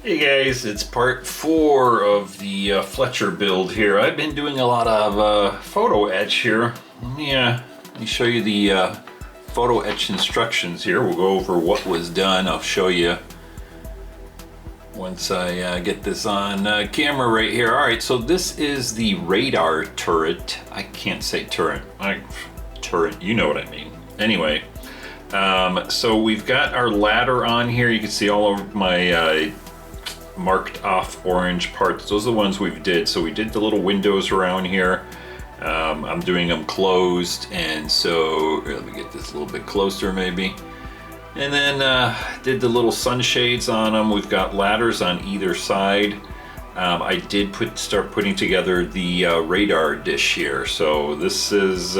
Hey guys, it's part 4 of the Fletcher build here. I've been doing a lot of photo etch here. Let me show you the photo etch instructions here. We'll go over what was done. I'll show you once I get this on camera right here. Alright, so this is the radar turret. I can't say turret. Turret, you know what I mean. Anyway, so we've got our ladder on here. You can see all over my marked off orange parts. Those are the ones we've did. So we did the little windows around here. I'm doing them closed, and so let me get this a little bit closer maybe. And then did the little sunshades on them. We've got ladders on either side. I did start putting together the radar dish here. So this was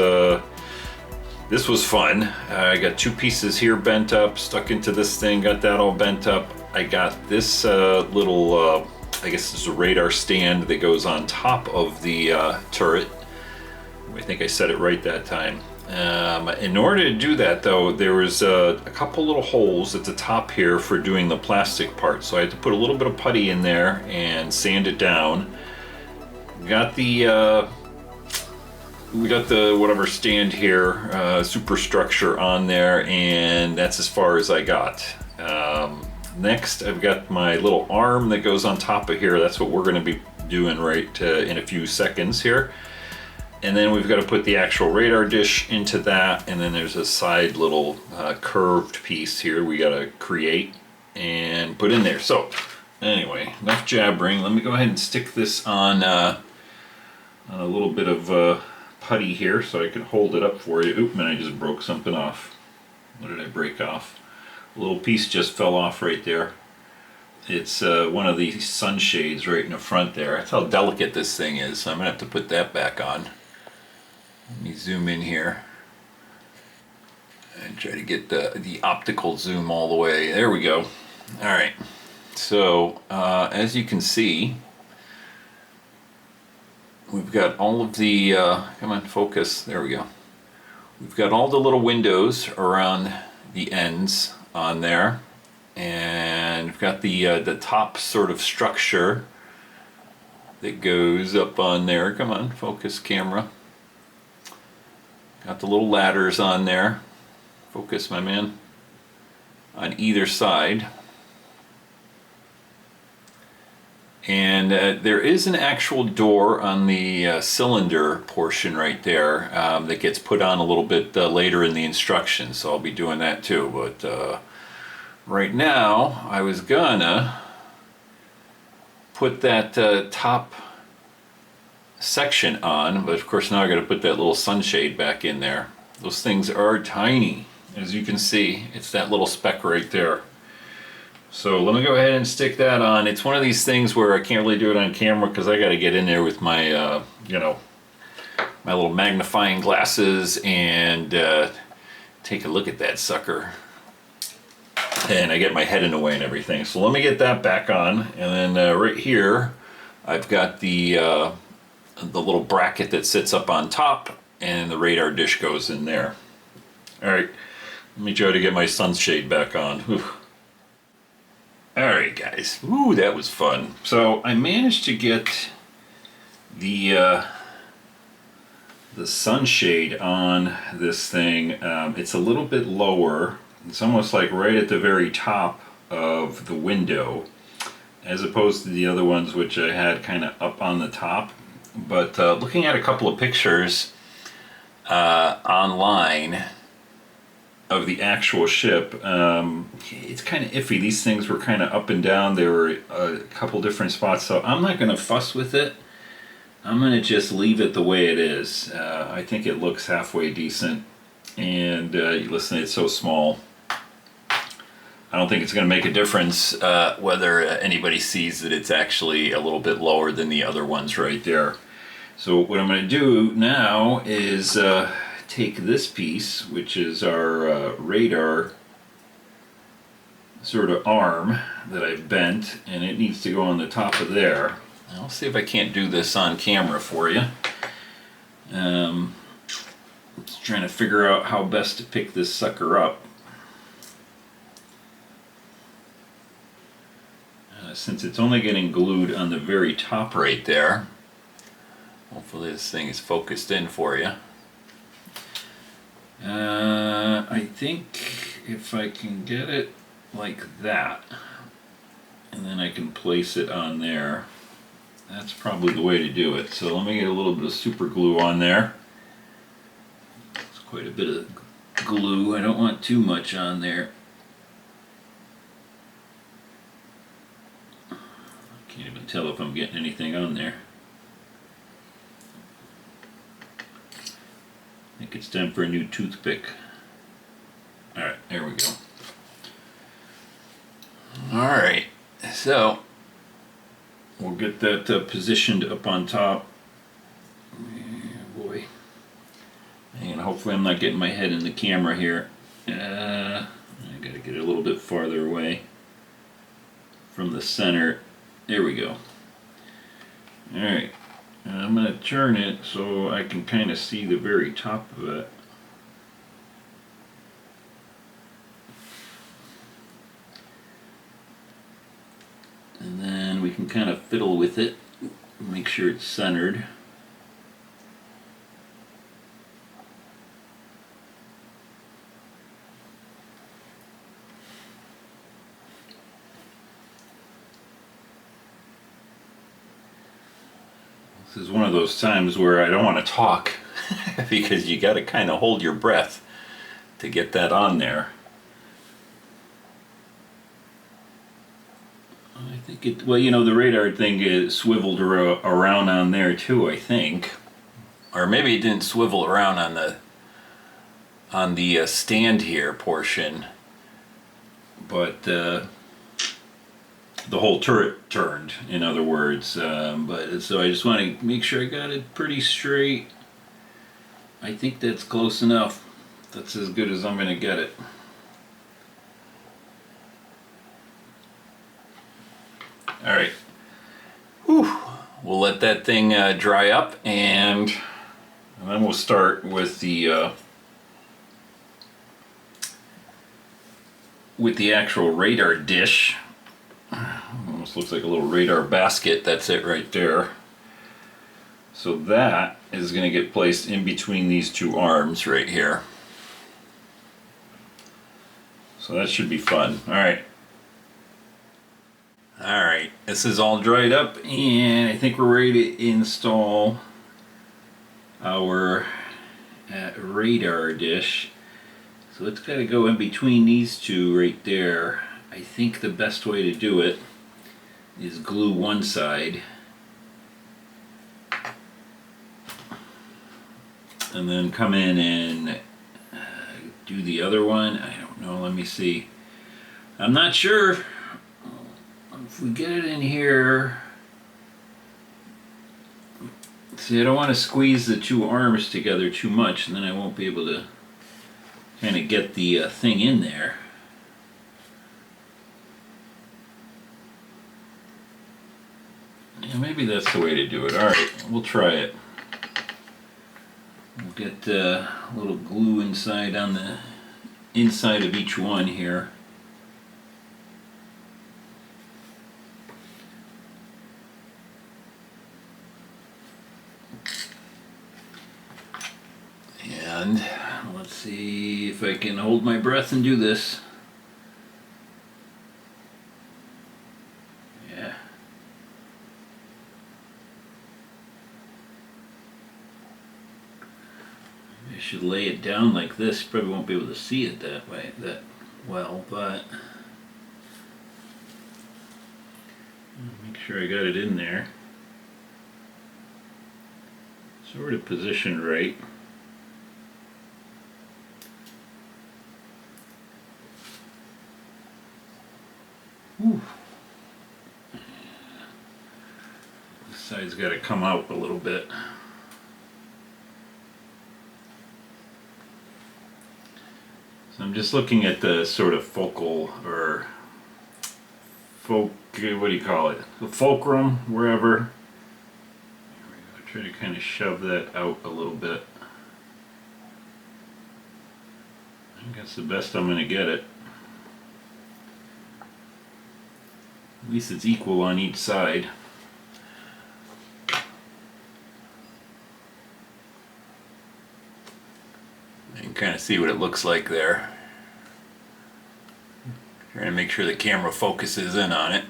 fun. I got 2 pieces here bent up, stuck into this thing, got that all bent up. I got this little, I guess it's a radar stand that goes on top of the turret. I think I said it right that time. In order to do that though, there was a couple little holes at the top here for doing the plastic part. So I had to put a little bit of putty in there and sand it down. Got the whatever stand here, superstructure on there, and that's as far as I got. Next, I've got my little arm that goes on top of here. That's what we're going to be doing right in a few seconds here. And then we've got to put the actual radar dish into that, and then there's a side little curved piece here we got to create and put in there. So anyway, enough jabbering. Let me go ahead and stick this on a little bit of putty here so I can hold it up for you. Oop, and I just broke something off. What did I break off? A little piece just fell off right there. It's one of these sunshades right in the front there. That's how delicate this thing is, so I'm gonna have to put that back on. Let me zoom in here and try to get the optical zoom all the way. There we go. Alright, so as you can see, we've got all of the, come on, focus, there we go. We've got all the little windows around the ends on there, and we've got the top sort of structure that goes up on there. Come on, focus camera. Got the little ladders on there. Focus, my man. On either side. And there is an actual door on the cylinder portion right there that gets put on a little bit later in the instructions, so I'll be doing that too. But right now, I was gonna put that top section on, but of course now I got to put that little sunshade back in there. Those things are tiny, as you can see. It's that little speck right there. So let me go ahead and stick that on. It's one of these things where I can't really do it on camera because I got to get in there with my, you know, my little magnifying glasses and take a look at that sucker. And I get my head in the way and everything. So let me get that back on. And then right here, I've got the little bracket that sits up on top, and the radar dish goes in there. All right, let me try to get my sunshade back on. Whew. Alright guys, ooh, that was fun. So I managed to get the sunshade on this thing. It's a little bit lower. It's almost like right at the very top of the window, as opposed to the other ones which I had kind of up on the top. But looking at a couple of pictures online of the actual ship, it's kind of iffy. These things were kind of up and down. There were a couple different spots, so I'm not going to fuss with it. I'm going to just leave it the way it is. I think it looks halfway decent, and listen, it's so small. I don't think it's going to make a difference whether anybody sees that it's actually a little bit lower than the other ones right there. So what I'm going to do now is take this piece, which is our radar sort of arm that I've bent, and it needs to go on the top of there. I'll see if I can't do this on camera for you. Just trying to figure out how best to pick this sucker up. since it's only getting glued on the very top right there, hopefully this thing is focused in for you. I think if I can get it like that, and then I can place it on there, that's probably the way to do it. So let me get a little bit of super glue on there. It's quite a bit of glue. I don't want too much on there. Can't even tell if I'm getting anything on there. I think it's time for a new toothpick. Alright, there we go. Alright, so we'll get that positioned up on top. Boy. And hopefully I'm not getting my head in the camera here. I gotta get it a little bit farther away from the center. There we go. Alright, I'm gonna turn it so I can kind of see the very top of it. And then we can kind of fiddle with it, make sure it's centered. This is one of those times where I don't want to talk because you got to kind of hold your breath to get that on there. I think it, well, you know, the radar thing is swiveled around on there too, I think. Or maybe it didn't swivel around on the stand here portion, but the whole turret turned, in other words. But so I just want to make sure I got it pretty straight. I think that's close enough. That's as good as I'm going to get it. Alright. We'll let that thing dry up, and then we'll start with the actual radar dish. Almost looks like a little radar basket. That's it right there. So that is going to get placed in between these two arms right here. So that should be fun. Alright. Alright, this is all dried up, and I think we're ready to install our radar dish. So it's got to go in between these two right there. I think the best way to do it is glue one side and then come in and do the other one. I don't know, let me see. I'm not sure if we get it in here. See, I don't want to squeeze the two arms together too much, and then I won't be able to kind of get the thing in there. Yeah, maybe that's the way to do it. Alright, we'll try it. We'll get a little glue inside on the inside of each one here. And let's see if I can hold my breath and do this. Yeah. I should lay it down like this. You probably won't be able to see it that way, that well, but make sure I got it in there. Sort of positioned right. Whew. This side's got to come out a little bit. So I'm just looking at the sort of focal, or what do you call it? The fulcrum, wherever. There we go. Try to kind of shove that out a little bit. I think that's the best I'm going to get it. At least it's equal on each side. You can kind of see what it looks like there. Trying to make sure the camera focuses in on it.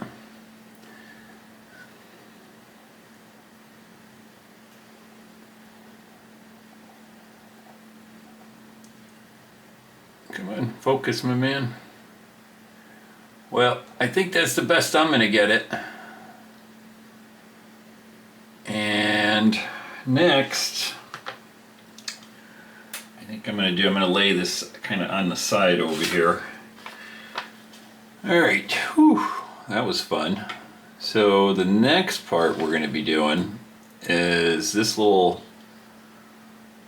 Come on, focus, my man. Well, I think that's the best I'm gonna get it. And next, I think I'm gonna lay this kind of on the side over here. All right, whew, that was fun. So the next part we're gonna be doing is this little,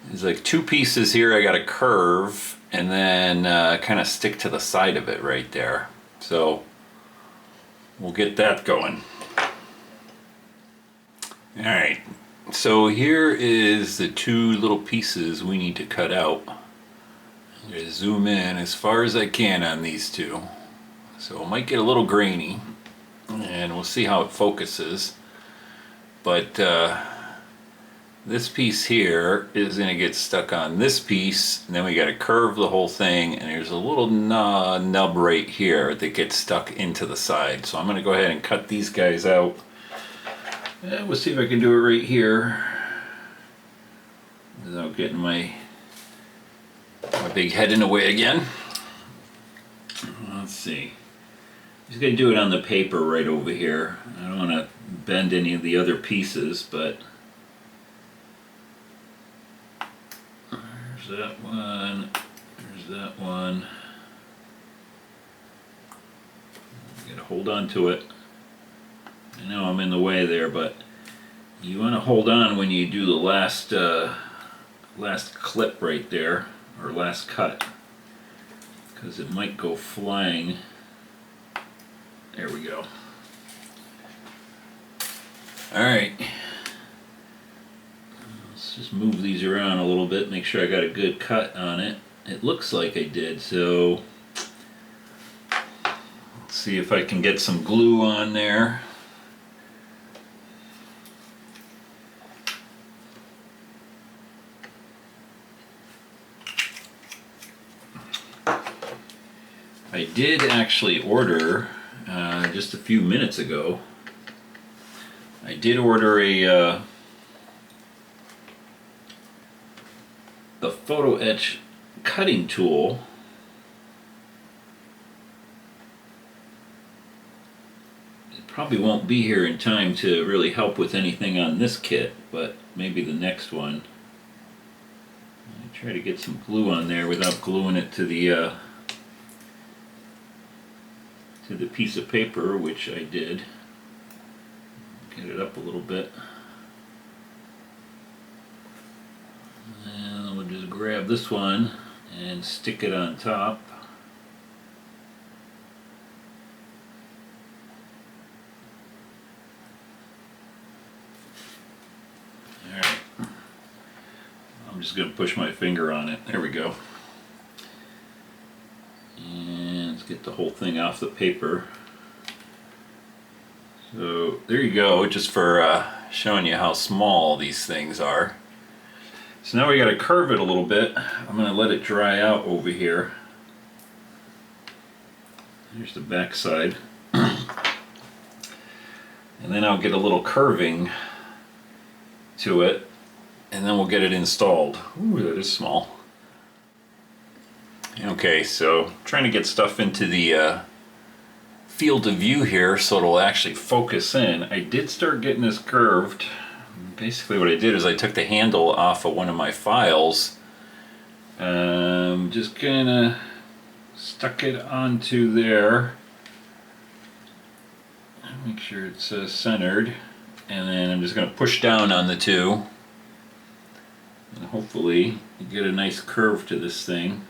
there's like two pieces here I gotta curve and then kind of stick to the side of it right there. So we'll get that going. All right, so here is the two little pieces we need to cut out. I'm gonna zoom in as far as I can on these two. So it might get a little grainy and we'll see how it focuses. But this piece here is going to get stuck on this piece, and then we got to curve the whole thing, and there's a little nub right here that gets stuck into the side. So I'm going to go ahead and cut these guys out. And we'll see if I can do it right here without getting my big head in the way again. Let's see. Just going to do it on the paper right over here. I don't want to bend any of the other pieces, but there's that one, there's that one. You gotta hold on to it. I know I'm in the way there, but you want to hold on when you do the last clip right there, or last cut, because it might go flying. There we go. Alright. Let's just move these around a little bit, make sure I got a good cut on it. It looks like I did, so let's see if I can get some glue on there. I did actually order, just a few minutes ago, I did order a photoetch cutting tool. It probably won't be here in time to really help with anything on this kit, but maybe the next one. I try to get some glue on there without gluing it to the piece of paper, which I did. Get it up a little bit. And we'll just grab this one and stick it on top. Alright. I'm just going to push my finger on it. There we go. And let's get the whole thing off the paper. So there you go, just for showing you how small these things are. So now we got to curve it a little bit. I'm going to let it dry out over here. Here's the back side. And then I'll get a little curving to it, and then we'll get it installed. Ooh, that is small. Okay, so trying to get stuff into the field of view here so it'll actually focus in. I did start getting this curved. Basically what I did is I took the handle off of one of my files, just kind of stuck it onto there. Make sure it's centered, and then I'm just going to push down on the two, and hopefully you get a nice curve to this thing.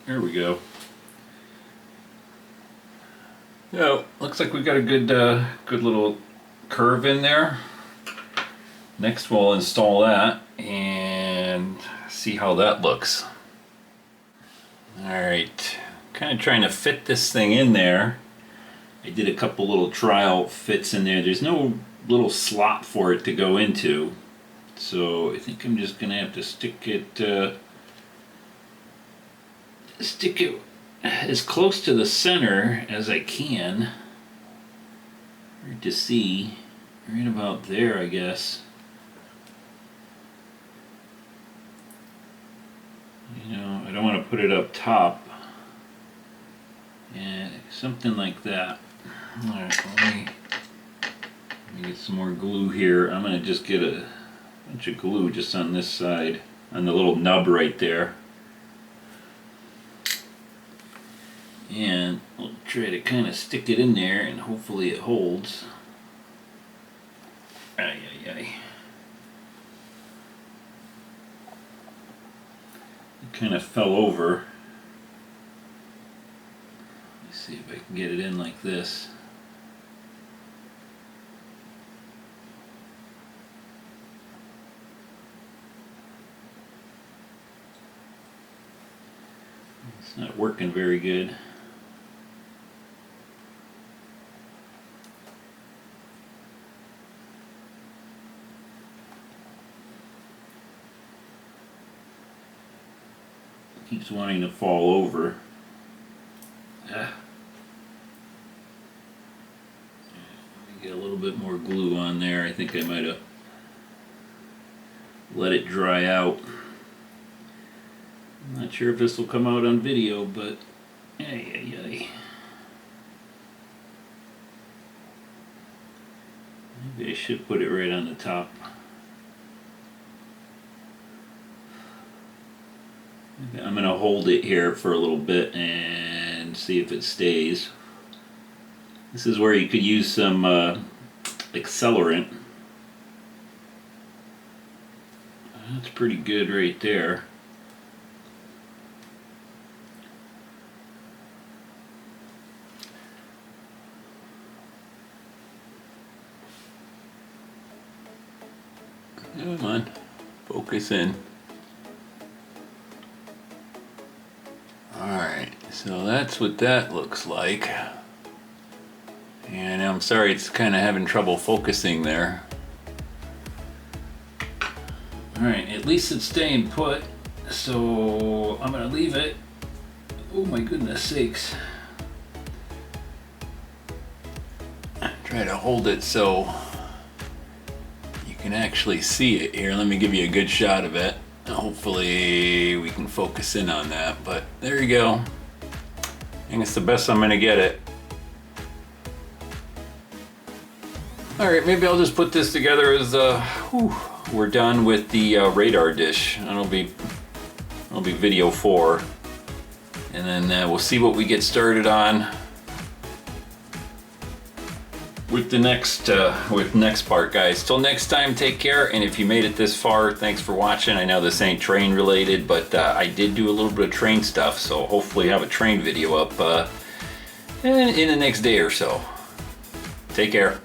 There we go. So looks like we've got a good little curve in there. Next we'll install that and see how that looks. Alright, kind of trying to fit this thing in there. I did a couple little trial fits in there. There's no little slot for it to go into, so I think I'm just gonna have to stick it as close to the center as I can. Hard to see. Right about there, I guess. You know, I don't want to put it up top. And something like that. Alright, let me get some more glue here. I'm going to just get a bunch of glue just on this side, on the little nub right there. And we'll try to kind of stick it in there and hopefully it holds. Ay, ay, ay. It kind of fell over. Let's see if I can get it in like this. It's not working very good. Keeps wanting to fall over. Let me get a little bit more glue on there. I think I might have let it dry out. I'm not sure if this will come out on video, but ay, ay, ay. Maybe I should put it right on the top. I'm going to hold it here for a little bit and see if it stays. This is where you could use some accelerant. That's pretty good right there. Come on, focus in. Alright, so that's what that looks like. And I'm sorry it's kind of having trouble focusing there. Alright, at least it's staying put, so I'm going to leave it. Oh my goodness sakes. Try to hold it so you can actually see it here. Let me give you a good shot of it. Hopefully we can focus in on that, but there you go. I think it's the best I'm going to get it. Alright, maybe I'll just put this together as we're done with the radar dish. That'll be video 4. And then we'll see what we get started on with the next part, guys. Till next time, take care, and if you made it this far, thanks for watching. I know this ain't train related, but I did do a little bit of train stuff, so hopefully have a train video up in the next day or so. Take care.